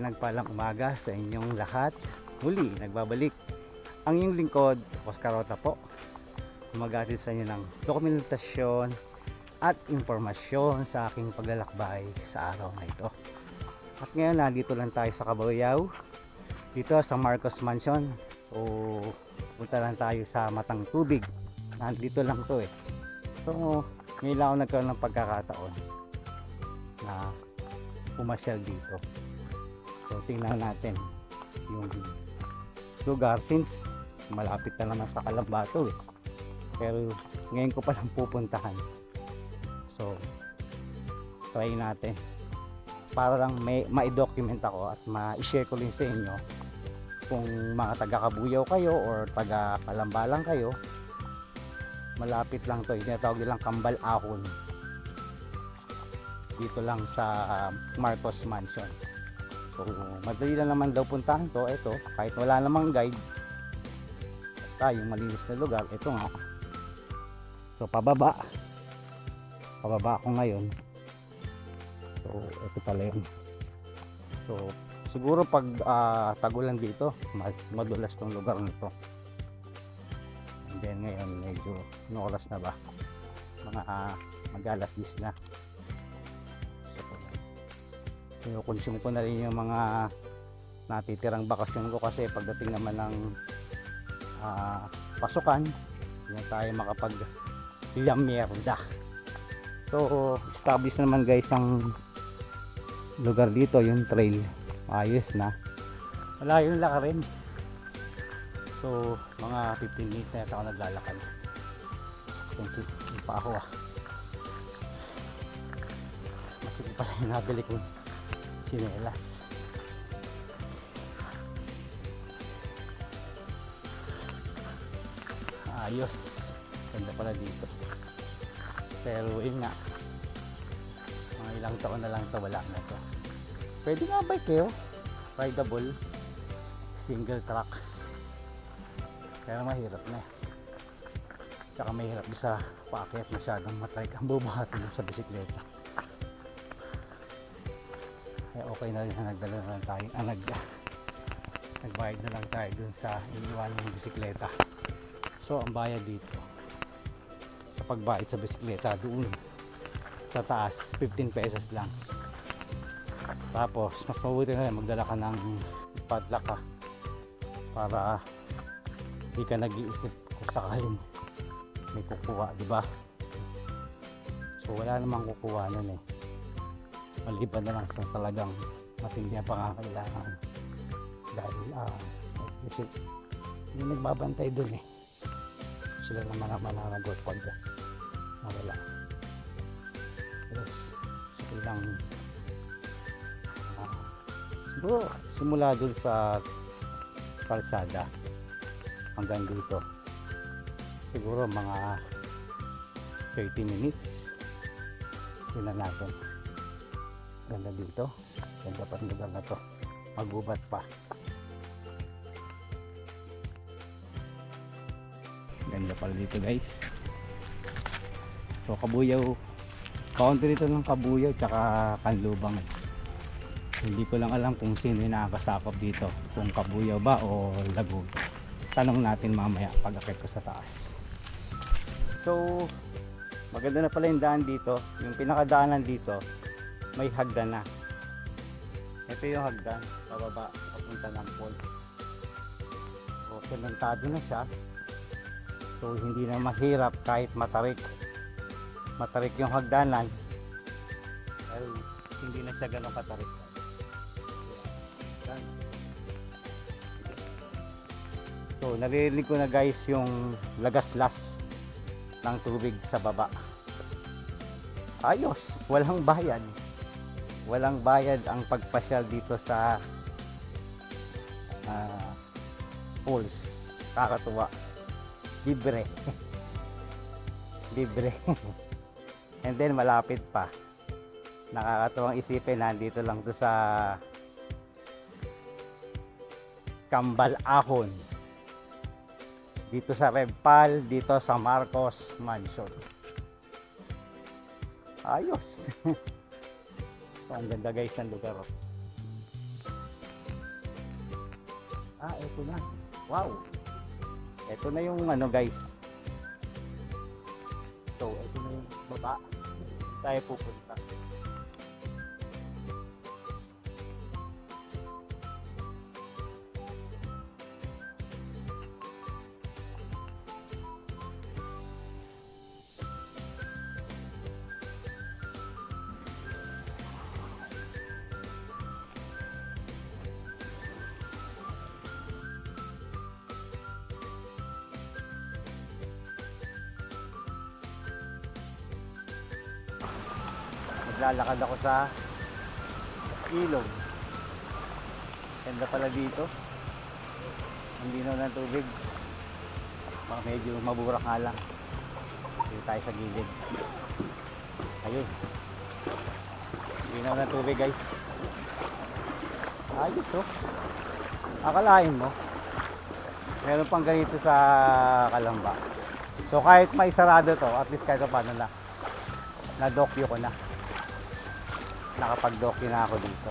mapagpalang umaga sa inyong lahat. Muli, nagbabalik ang inyong lingkod, Oscar Rota po. Mag-aatid sa inyo ng dokumentasyon at informasyon sa aking paglalakbay sa araw na ito. At ngayon, nandito lang tayo sa Cabuyao, dito sa Marcos Mansion. So, punta lang tayo sa Matang Tubig. Nandito lang to eh. So, ngayon lang ako nagkaroon ng pagkakataon na pumasyal dito. So tingnan natin yung lugar since malapit na naman sa Kalambato eh. Pero ngayon ko palang pupuntahan. So try natin para lang ma-document ako at ma-share ko rin sa inyo kung mga taga Cabuyao kayo or taga Kalamba lang kayo. Malapit lang to, tinatawag nilang Kambal Ahon. Dito lang sa Marcos Mansion. So madali lang naman daw puntahan to. Ito, kahit wala namang guide, basta yung malinis na lugar. Ito nga. So pababa ako ngayon. So ito pala yun. So siguro pag tagulan dito, madulas tong lugar nito. And then ngayon medyo oras na ba? Mga mag-alas 10 na. Kinukonsume ko na rin yung mga natitirang bakasyon ko kasi pagdating naman ng pasukan, hindi tayo makapag-lamierda. So established naman guys ang lugar dito, yung trail ayos na, malayo na laka rin. So mga 15 minutes na yata ako naglalakad. Sakit yung pa ako masig pala yung nabili ko sinelas. Ayos, ganda pala dito. Pero yun nga, mga ilang taon na lang ito, wala na to. Pwede nga bike kayo, rideable, single track. Pero mahirap na eh. Saka mahirap sa paakyat, masyadong matry ang bubuhatin sa bisikleta. Okay na rin na nagdala na lang tayo, nagbayad na lang tayo dun sa iniwan ng bisikleta. So ang bayad dito sa pagbayad sa bisikleta doon sa taas 15 pesos lang. Tapos mas mabuti na rin magdala ka ng padlock ka para hindi ka nag-iisip kung sakaling may kukuha, diba? So wala namang kukuha nun eh, maliban na lang kung talagang matindi ang pangangailangan dahil hindi nagbabantay dun eh, sila naman ang mananagot pag wala. Yes, so lang siguro simula dun sa kalsada hanggang dito siguro mga 30 minutes. Yun na natin. Ganda dito, ganda pa rin lugar na to, magubat pa, ganda pala dito guys. So Cabuyao, kaunti dito ng Cabuyao tsaka Canlubang. Hindi ko lang alam kung sino yung nakakasakop dito, kung Cabuyao ba o Laguna. Tanong natin mamaya pag akit ko sa taas. So maganda na pala yung daan dito, yung pinakadaanan dito may hagdan na. Ito yung hagdan pababa papunta ng falls. So sementado na siya, so hindi na mahirap kahit matarik yung hagdanan dahil hindi na siya ganun katarik. So naririnig ko na guys yung lagaslas ng tubig sa baba. Ayos, walang bayad ang pagpasyal dito sa falls. Kakatuwa, libre. And then malapit pa, nakakatuwang isipin, nandito lang to sa Kambal Ahon, dito sa Rebpal, dito sa Marcos Mansion. Ayos. So, ang ganda guys ng lugar. Eto na. Wow. Eto na yung ano guys. So, eto na yung baba. Tayo pupunta. Naglalakad ako sa ilog. Ganda pala dito. Ang linaw ng tubig. Medyo maburak nga lang. Dito tayo sa gilid. Ayun. Linaw ng tubig guys. Ayos oh. Akalain mo. Meron pang ganito sa Calamba. So kahit may sarado to, at least kahit paano na. Na-dokyo ko na. Nakapag-dokyo na ako dito.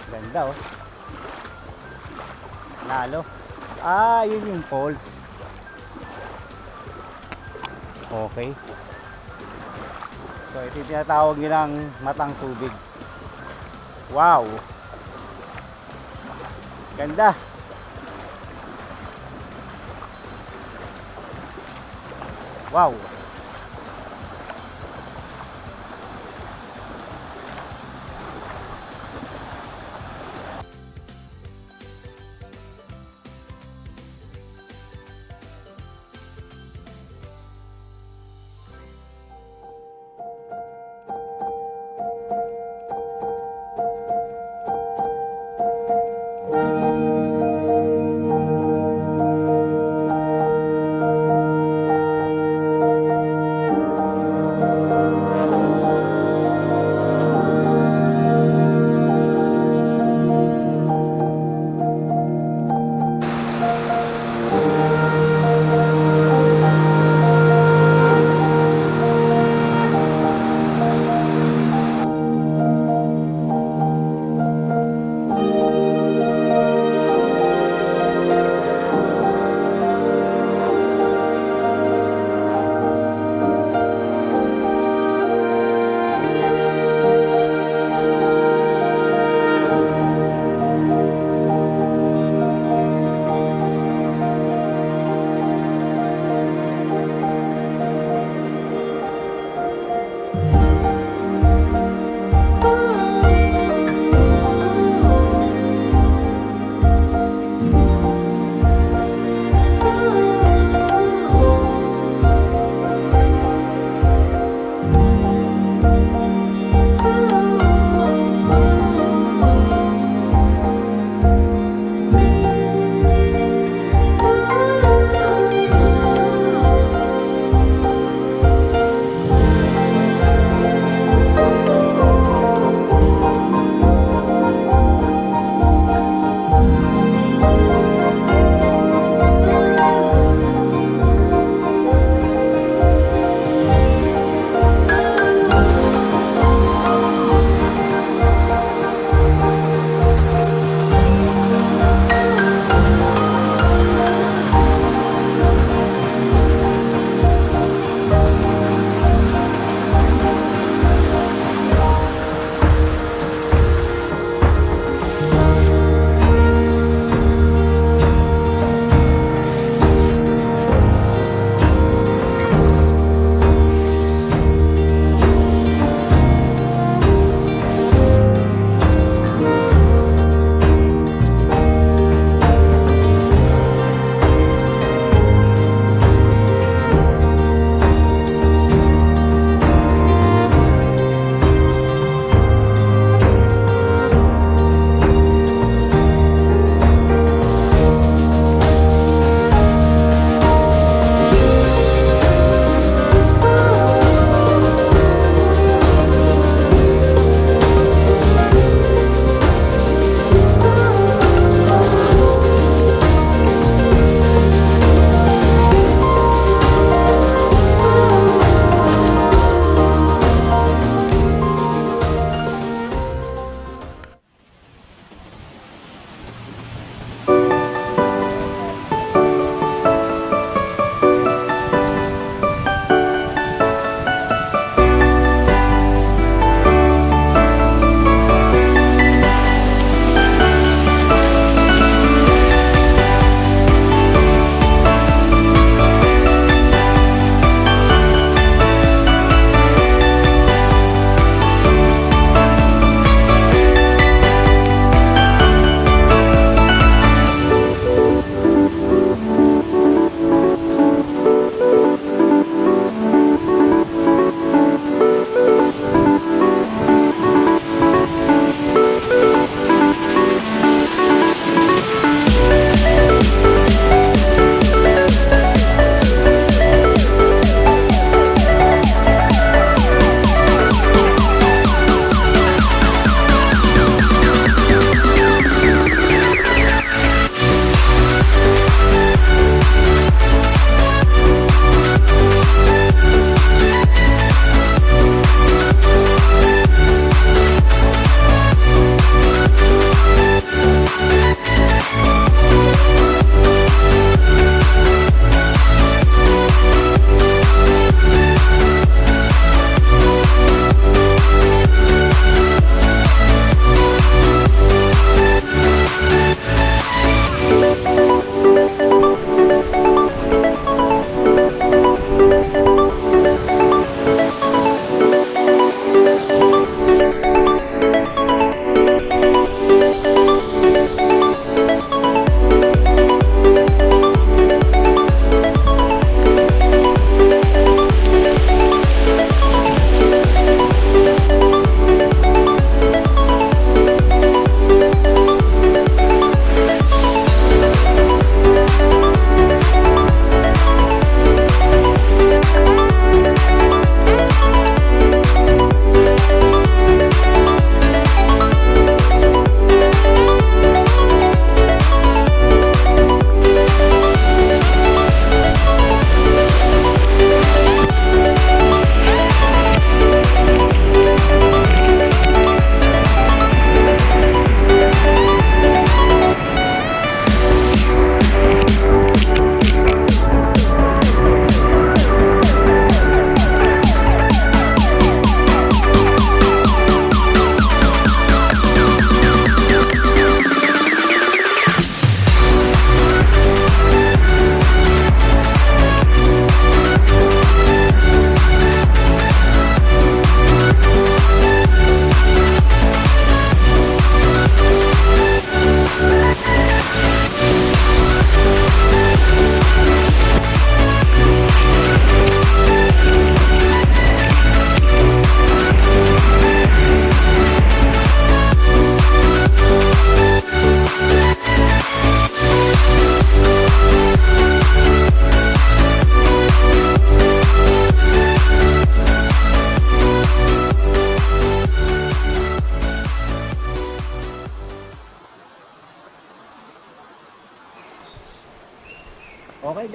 Ganda oh. Lalo. Yun yung falls. Okay. So ito yung tinatawag nilang matang tubig. Wow. Ganda. Wow.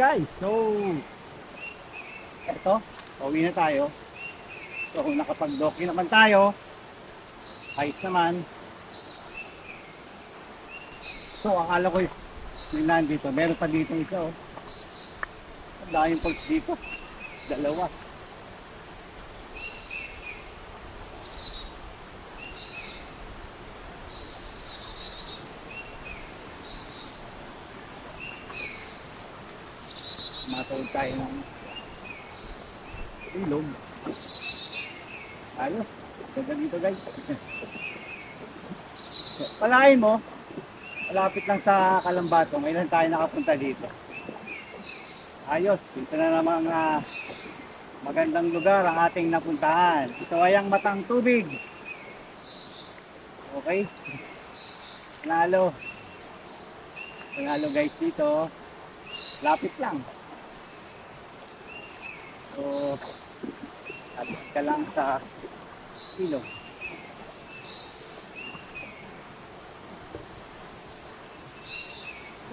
guys, so eto, pauwi na tayo. So kung nakapag-docky naman tayo, ayos naman. So akala ko yung nandito, meron pa dito isa oh. Ang daming pulse dito, dalawa. Matawag tayo ng ilog. Ayos, ganda dito guys. Palain mo, malapit lang sa Kalambato, ngayon tayo nakapunta dito. Ayos, ito na namang magandang lugar ang ating napuntahan. Ito ay ang Matang Tubig. Okay, panalo. Panalo guys dito, lapit lang. So, lapit ka lang sa ilog.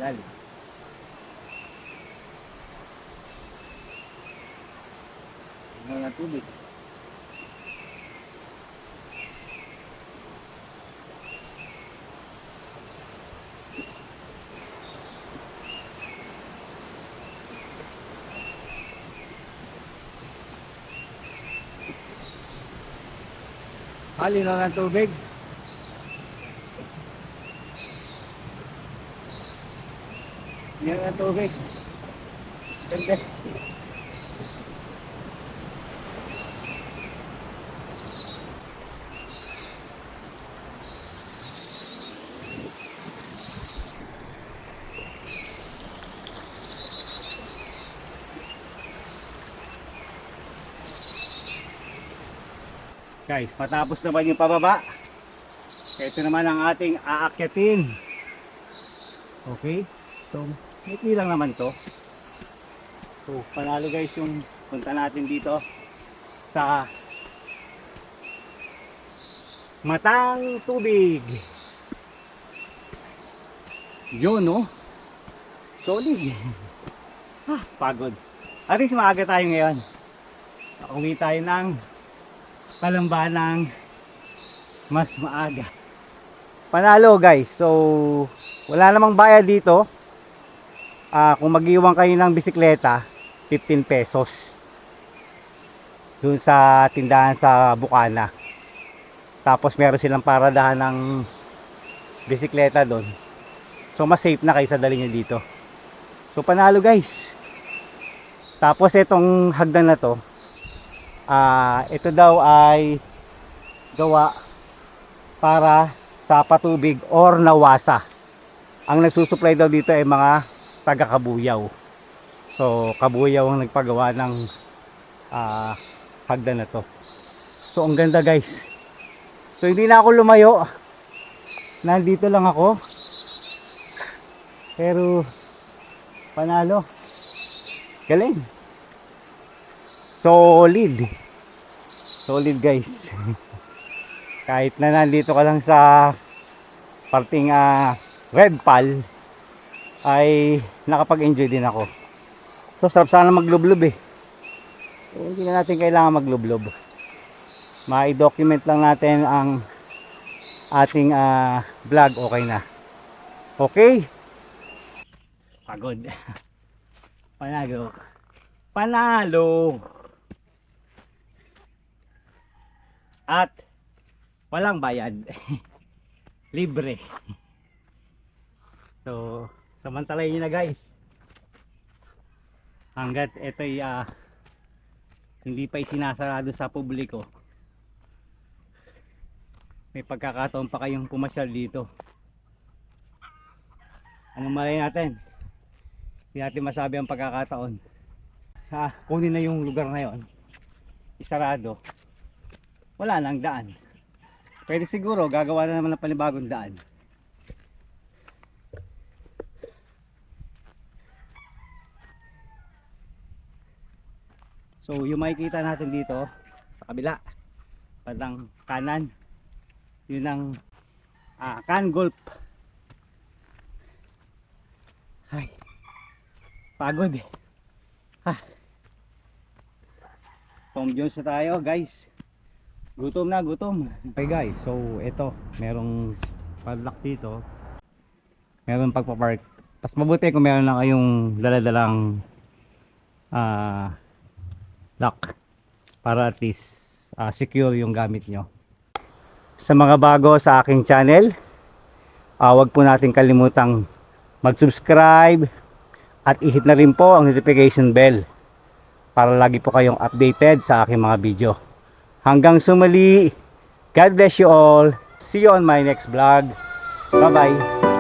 Lalim. Ano na tubig. Halinaw ng tubig. Yan ang tubig. Ganda. Guys, matapos naman yung pababa, ito naman ang ating aakyatin. Okay, so maikli lang naman to. So panalo guys yung punta natin dito sa Matang Tubig. Yun no, solid. Pagod. At least maaga tayo ngayon. Uwi tayo ng Kalambanang mas maaga. Panalo guys. So wala namang bayad dito. Kung mag-iwan kayo ng bisikleta, 15 pesos. Doon sa tindahan sa Bukana. Tapos meron silang paradahan ng bisikleta doon. So mas safe na kaysa dali nyo dito. So panalo guys. Tapos itong hagdan na to, ito daw ay gawa para sa patubig or nawasa. Ang nagsusupply daw dito ay mga taga Kabuyaw. So Kabuyaw ang nagpagawa ng hagdan na to. So ang ganda guys. So hindi na ako lumayo. Nandito lang ako. Pero panalo. Galing. Solid. Solid guys. Kahit na nandito ka lang sa parting Red Pal, ay nakapag-enjoy din ako. So sarap sana maglublob eh. So, hindi na natin kailangan maglublob. Ma-document lang natin ang ating vlog, okay na. Okay? Pagod. Panalo. Panalo. At walang bayad. Libre. So, samantalayin nyo na guys. Hanggat ito'y hindi pa isinasarado sa publiko. May pagkakataon pa kayong pumasyal dito. Anong malay natin? Hindi natin masabi ang pagkakataon. Kunin na yung lugar na yon, isarado, wala nang daan. Pwede siguro gagawa na naman ng panibagong daan. So yung makikita natin dito sa kabila, bandang kanan, yun ang Can Gulf. Ay, pagod eh. Tom Jones na tayo guys. Gutom na, gutom. Okay guys, so ito, merong padlock dito. Meron pagpapark. Mas mabuti kung meron lang kayong daladalang lock para at least secure yung gamit nyo. Sa mga bago sa aking channel, huwag po natin kalimutang mag-subscribe at i-hit na rin po ang notification bell para lagi po kayong updated sa aking mga video. Hanggang sumuli, God bless you all. See you on my next vlog. Bye bye.